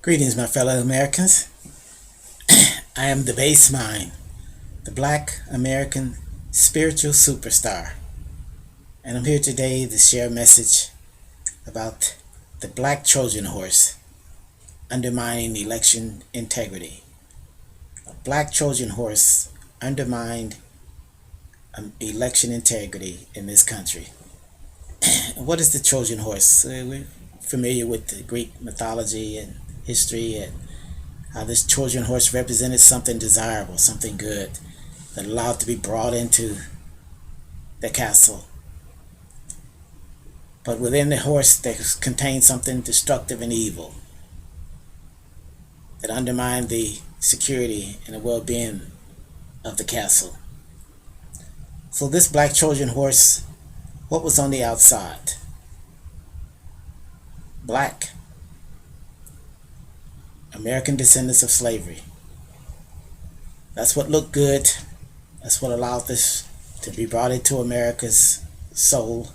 Greetings, my fellow Americans. I am the base mind, the Black American spiritual superstar, and I'm here today to share a message about the Black Trojan Horse undermining election integrity. A Black Trojan Horse undermined election integrity in this country. What is the Trojan Horse? We're familiar with the Greek mythology and history, and how this Trojan horse represented something desirable, something good, that allowed to be brought into the castle. But within the horse there contained something destructive and evil that undermined the security and the well-being of the castle. So this Black Trojan horse, what was on the outside? Black American descendants of slavery. That's what looked good. That's what allowed this to be brought into America's soul.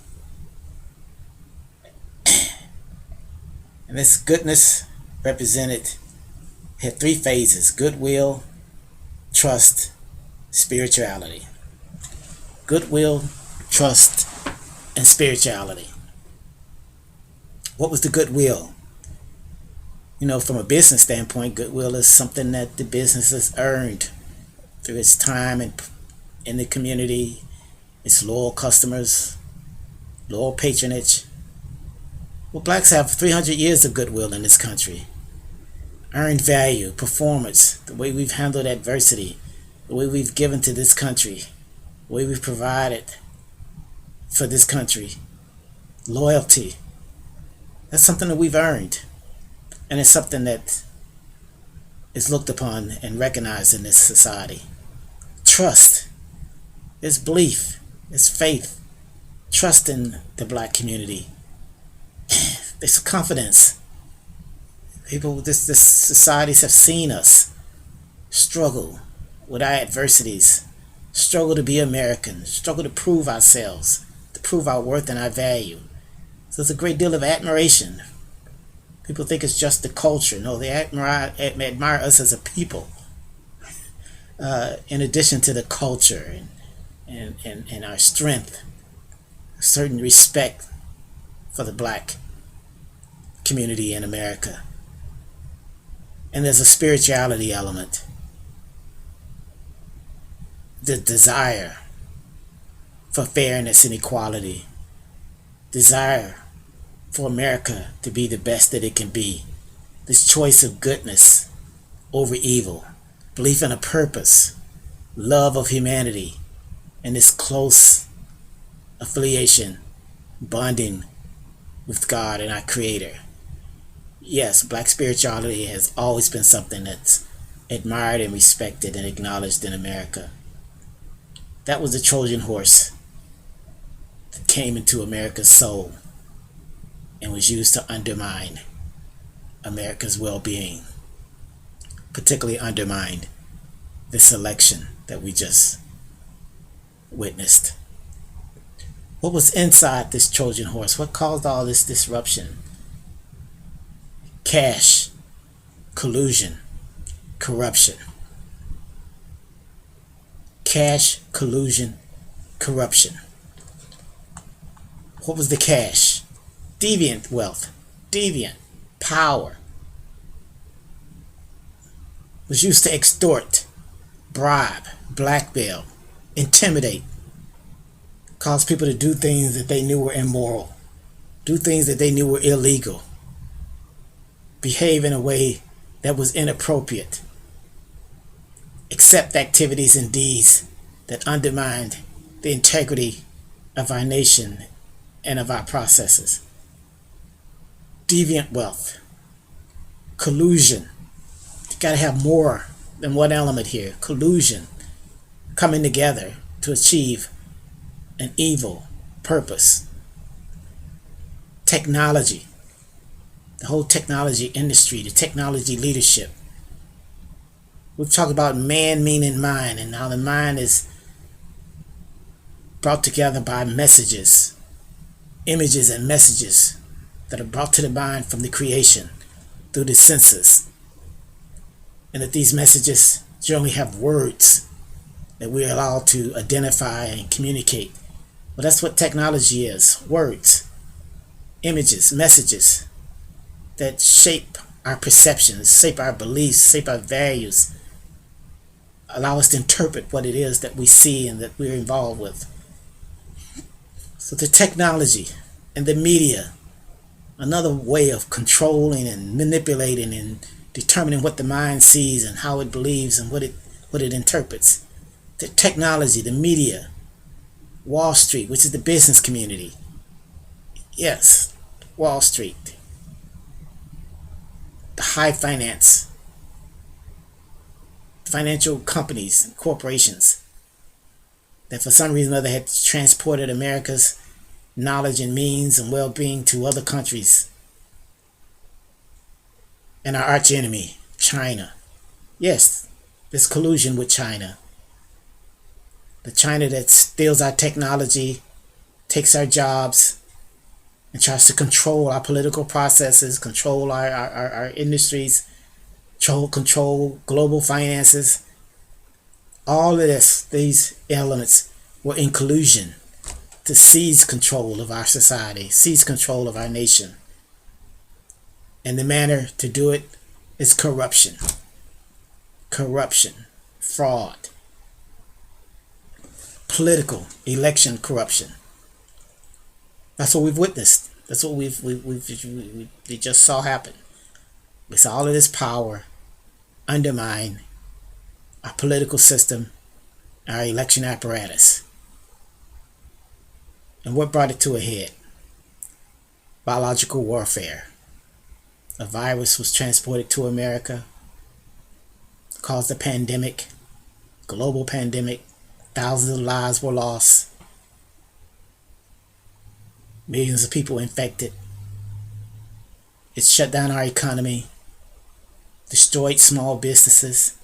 And this goodness had three phases: goodwill, trust, spirituality. Goodwill, trust, and spirituality. What was the goodwill? From a business standpoint, goodwill is something that the business has earned through its time in the community, its loyal customers, loyal patronage. Well, blacks have 300 years of goodwill in this country. Earned value, performance, the way we've handled adversity, the way we've given to this country, the way we've provided for this country, loyalty. That's something that we've earned. And it's something that is looked upon and recognized in this society. Trust is belief, is faith, trust in the black community. There's confidence. People, this societies have seen us struggle with our adversities, struggle to be American, struggle to prove ourselves, to prove our worth and our value. So there's a great deal of admiration. People think it's just the culture. No, they admire us as a people. In addition to the culture and our strength, a certain respect for the black community in America. And there's a spirituality element. The desire for fairness and equality. Desire for America to be the best that it can be. This choice of goodness over evil, belief in a purpose, love of humanity, and this close affiliation, bonding with God and our Creator. Yes, black spirituality has always been something that's admired and respected and acknowledged in America. That was the Trojan horse that came into America's soul and was used to undermine America's well-being, particularly undermine this election that we just witnessed. What was inside this Trojan horse? What caused all this disruption? Cash, collusion, corruption. Cash, collusion, corruption. What was the cash? Deviant wealth, deviant power, was used to extort, bribe, blackmail, intimidate, cause people to do things that they knew were immoral, do things that they knew were illegal, behave in a way that was inappropriate, accept activities and deeds that undermined the integrity of our nation and of our processes. Deviant wealth, collusion. You gotta have more than one element here. Collusion, coming together to achieve an evil purpose. Technology, the whole technology industry, the technology leadership. We've talked about man meaning mind, and how the mind is brought together by images and messages that are brought to the mind from the creation. through the senses, and that these messages generally have words that we're allowed to identify and communicate. Well, that's what technology is: words, images, messages that shape our perceptions, shape our beliefs, shape our values, allow us to interpret what it is that we see and that we're involved with. So the technology and the media, another way of controlling and manipulating and determining what the mind sees and how it believes and what it interprets. The technology, the media, Wall Street, which is the business community. Yes, Wall Street. The high finance, financial companies, corporations that for some reason or other had transported America's knowledge and means and well-being to other countries. And our arch enemy, China. Yes, this collusion with China. The China that steals our technology, takes our jobs, and tries to control our political processes, control our industries, control global finances. All of these elements were in collusion to seize control of our society, seize control of our nation. And the manner to do it is corruption. Corruption, fraud, political, election corruption. That's what we've witnessed. That's what we just saw happen. We saw all of this power undermine our political system, our election apparatus. And what brought it to a head? Biological warfare. A virus was transported to America, caused a pandemic, global pandemic. Thousands of lives were lost. Millions of people infected. It shut down our economy, destroyed small businesses,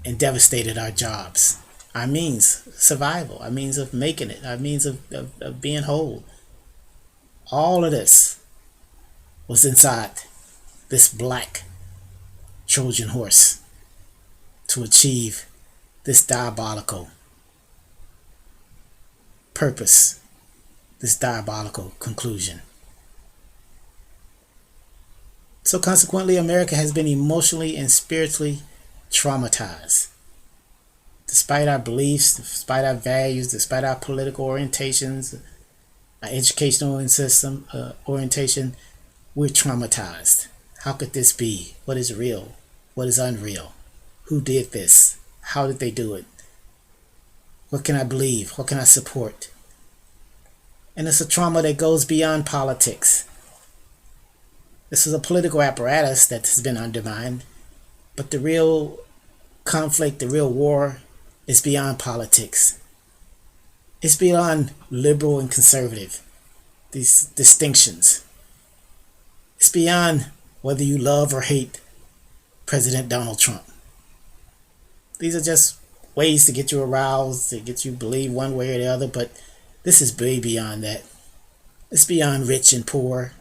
and devastated our jobs, our means of survival, our means of making it, our means of being whole. All of this was inside this black Trojan horse to achieve this diabolical purpose, this diabolical conclusion. So consequently, America has been emotionally and spiritually traumatized. Despite our beliefs, despite our values, despite our political orientations, our educational system orientation, we're traumatized. How could this be? What is real? What is unreal? Who did this? How did they do it? What can I believe? What can I support? And it's a trauma that goes beyond politics. This is a political apparatus that has been undermined, but the real conflict, the real war is beyond politics. It's beyond liberal and conservative, these distinctions. It's beyond whether you love or hate President Donald Trump. These are just ways to get you aroused, to get you to believe one way or the other, but this is way beyond that. It's beyond rich and poor,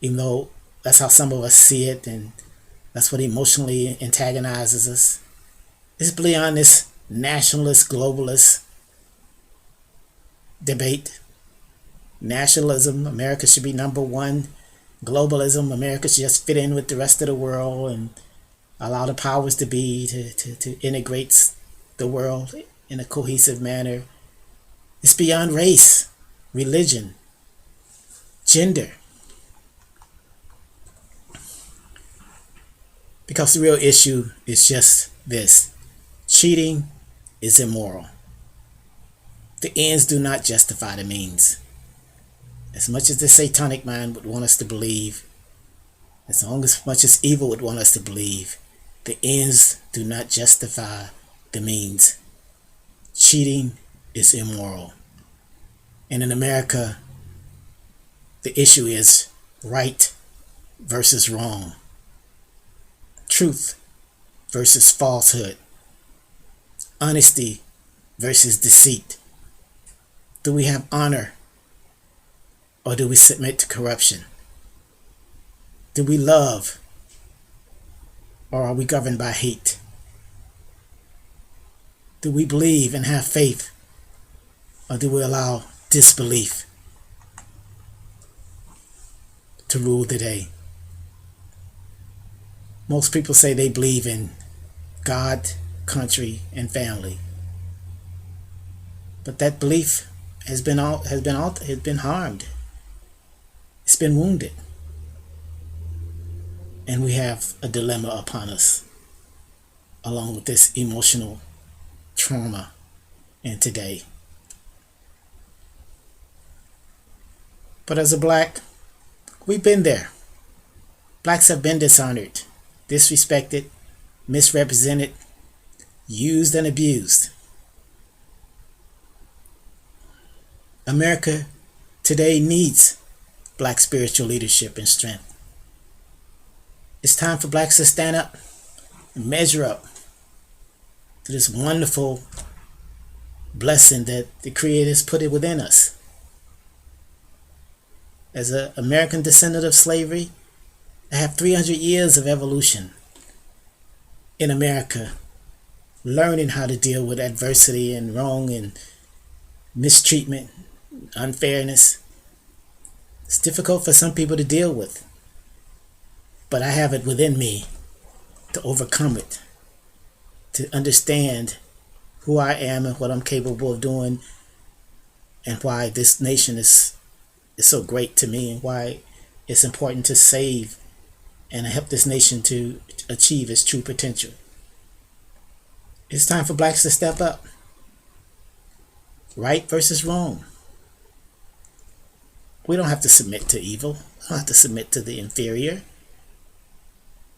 even though that's how some of us see it, and that's what emotionally antagonizes us. It's beyond this nationalist, globalist debate. Nationalism, America should be number one. Globalism, America should just fit in with the rest of the world and allow the powers to be to integrate the world in a cohesive manner. It's beyond race, religion, gender. Because the real issue is just this: cheating is immoral. The ends do not justify the means. As much as the satanic mind would want us to believe, as much as evil would want us to believe, the ends do not justify the means. Cheating is immoral. And in America, the issue is right versus wrong. Truth versus falsehood. Honesty versus deceit. Do we have honor or do we submit to corruption? Do we love, or are we governed by hate? Do we believe and have faith, or do we allow disbelief to rule the day? Most people say they believe in God, country, and family, but that belief has been harmed. It's been wounded, and we have a dilemma upon us, along with this emotional trauma in today. But as a black, we've been there. Blacks have been dishonored, disrespected, misrepresented, used and abused. America today needs black spiritual leadership and strength. It's time for blacks to stand up and measure up to this wonderful blessing that the Creator has put it within us. As an American descendant of slavery, I have 300 years of evolution in America, learning how to deal with adversity and wrong and mistreatment, unfairness. It's difficult for some people to deal with, but I have it within me to overcome it, to understand who I am and what I'm capable of doing, and why this nation is so great to me, and why it's important to save and help this nation to achieve its true potential. It's time for blacks to step up. Right versus wrong. We don't have to submit to evil. We don't have to submit to the inferior.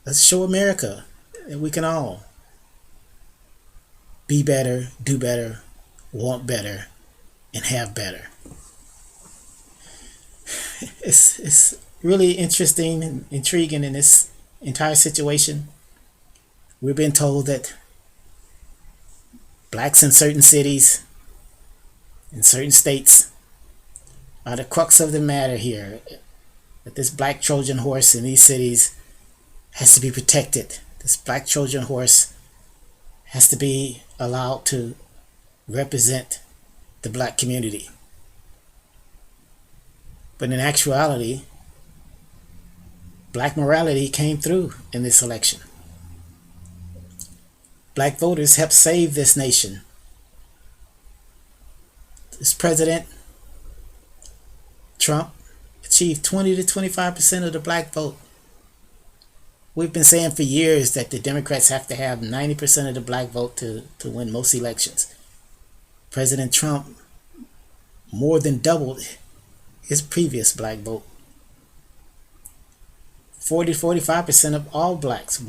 Let's show America that we can all be better, do better, want better, and have better. It's really interesting and intriguing in this entire situation. We've been told that blacks in certain cities, in certain states, are the crux of the matter here. That this Black Trojan Horse in these cities has to be protected. This Black Trojan Horse has to be allowed to represent the black community. But in actuality, black morality came through in this election. Black voters helped save this nation. This President Trump achieved 20 to 25% of the black vote. We've been saying for years that the Democrats have to have 90% of the black vote to win most elections. President Trump more than doubled his previous black vote. 40-45% of all blacks,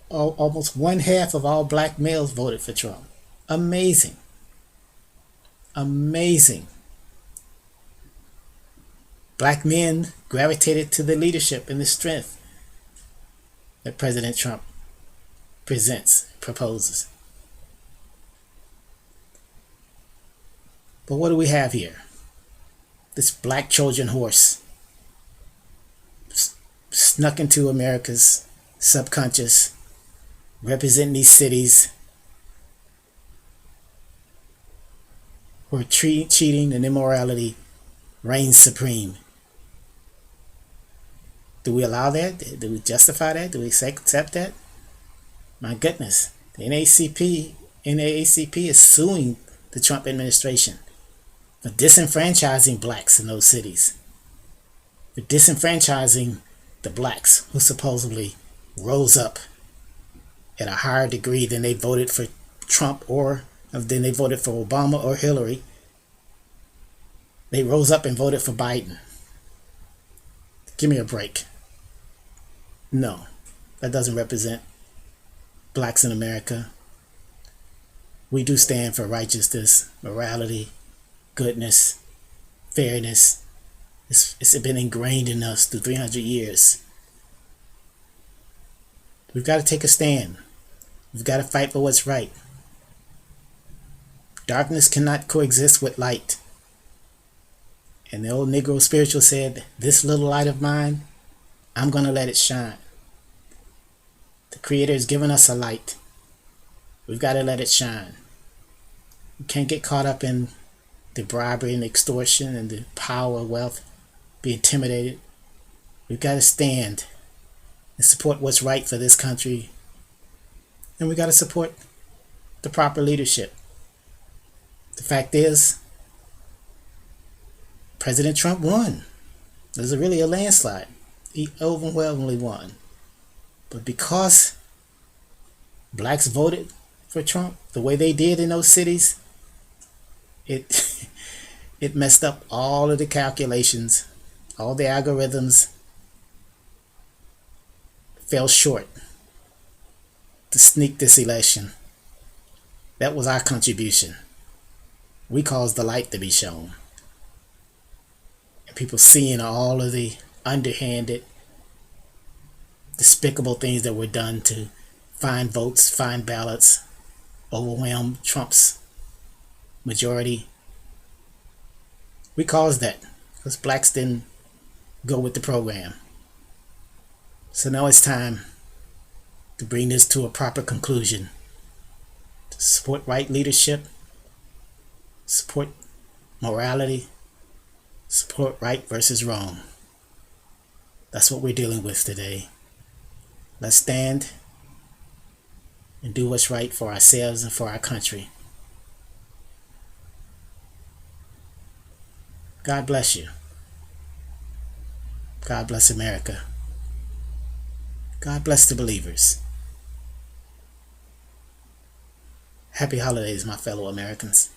almost one half of all black males voted for Trump. Amazing. Amazing. Black men gravitated to the leadership and the strength that President Trump proposes. But what do we have here? This Black Trojan Horse snuck into America's subconscious, representing these cities where cheating and immorality reigns supreme. Do we allow that? Do we justify that? Do we accept that? My goodness, the NAACP is suing the Trump administration for disenfranchising blacks in those cities, for disenfranchising the blacks who supposedly rose up at a higher degree than they voted for Trump or than they voted for Obama or Hillary. They rose up and voted for Biden. Give me a break. No, that doesn't represent blacks in America. We do stand for righteousness, morality, goodness, fairness. It's been ingrained in us through 300 years. We've got to take a stand. We've got to fight for what's right. Darkness cannot coexist with light. And the old Negro spiritual said, this little light of mine, I'm going to let it shine. The Creator has given us a light. We've got to let it shine. We can't get caught up in the bribery and extortion and the power of wealth, be intimidated. We've got to stand and support what's right for this country. And we got to support the proper leadership. The fact is, President Trump won. There's really a landslide. He overwhelmingly won. But because blacks voted for Trump the way they did in those cities, it it messed up all of the calculations, all the algorithms fell short to sneak this election. That was our contribution. We caused the light to be shown. And people seeing all of the underhanded, despicable things that were done to find votes, find ballots, overwhelm Trump's majority. We caused that because blacks didn't go with the program. So now it's time to bring this to a proper conclusion. To support right leadership, support morality, support right versus wrong. That's what we're dealing with today. Let's stand and do what's right for ourselves and for our country. God bless you. God bless America. God bless the believers. Happy holidays, my fellow Americans.